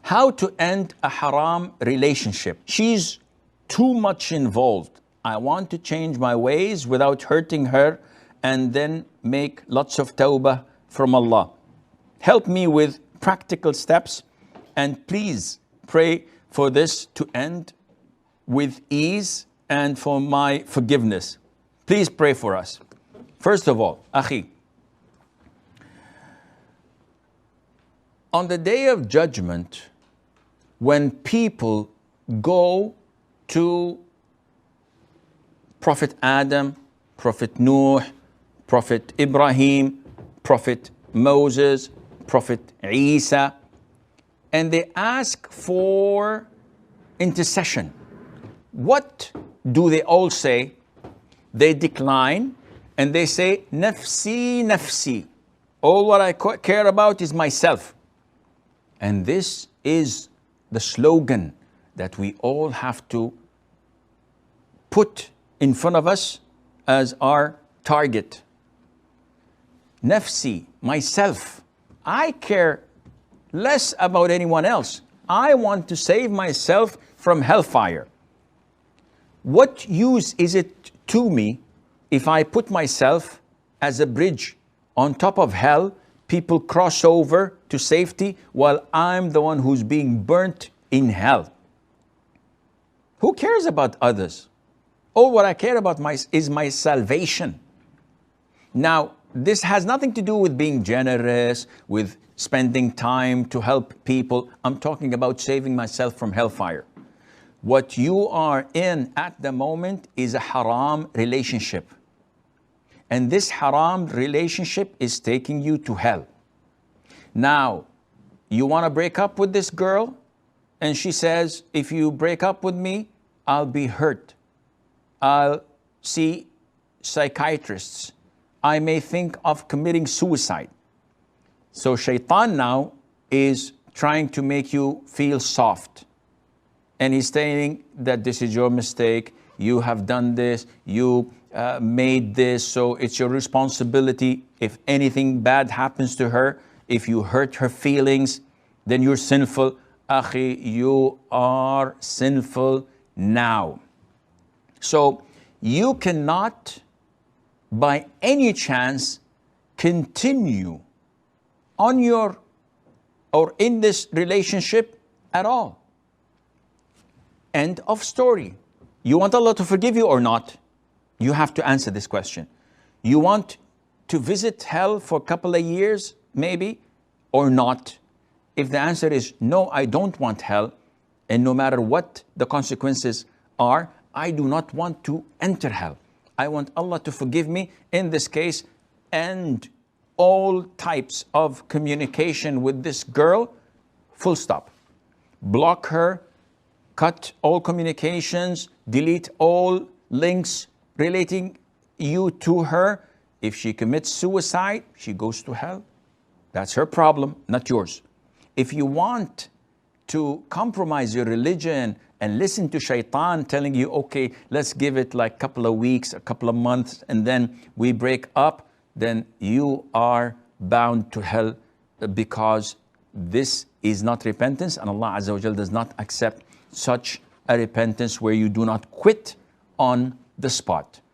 How to end a haram relationship. She's too much involved. I want to change my ways without hurting her and then make lots of tawbah from Allah. Help me with practical steps, and please pray for this to end with ease and for my forgiveness. Please pray for us. First of all, Akhi, on the day of judgment, when people go to Prophet Adam, Prophet Nuh, Prophet Ibrahim, Prophet Moses, Prophet Isa, and they ask for intercession, what do they all say? They decline and they say, Nafsi, nafsi. All what I care about is myself. And this is the slogan that we all have to put in front of us as our target. Nafsi, myself. I care less about anyone else. I want to save myself from hellfire. What use is it to me if I put myself as a bridge on top of hell? People cross over to safety while I'm the one who's being burnt in hell. Who cares about others? All what I care about is my salvation. Now, this has nothing to do with being generous, with spending time to help people. I'm talking about saving myself from hellfire. What you are in at the moment is a haram relationship. And this haram relationship is taking you to hell. Now, you want to break up with this girl? And she says, if you break up with me, I'll be hurt. I'll see psychiatrists. I may think of committing suicide. So shaitan now is trying to make you feel soft. And he's saying that this is your mistake. You have done this. You made this. So it's your responsibility. If anything bad happens to her, if you hurt her feelings, then you're sinful. Akhi, you are sinful now. So you cannot, by any chance, continue on your or in this relationship at all. End of story. You want Allah to forgive you or not? You have to answer this question. You want to visit hell for a couple of years, maybe, or not? If the answer is no, I don't want hell, and no matter what the consequences are, I do not want to enter hell. I want Allah to forgive me. In this case, end all types of communication with this girl, full stop. Block her, cut all communications, delete all links relating you to her. If she commits suicide, she goes to hell. That's her problem, not yours. If you want to compromise your religion and listen to shaitan telling you, okay, let's give it like a couple of weeks, a couple of months, and then we break up, then you are bound to hell, because this is not repentance, and Allah Azza wa Jal does not accept such a repentance where you do not quit on the spot.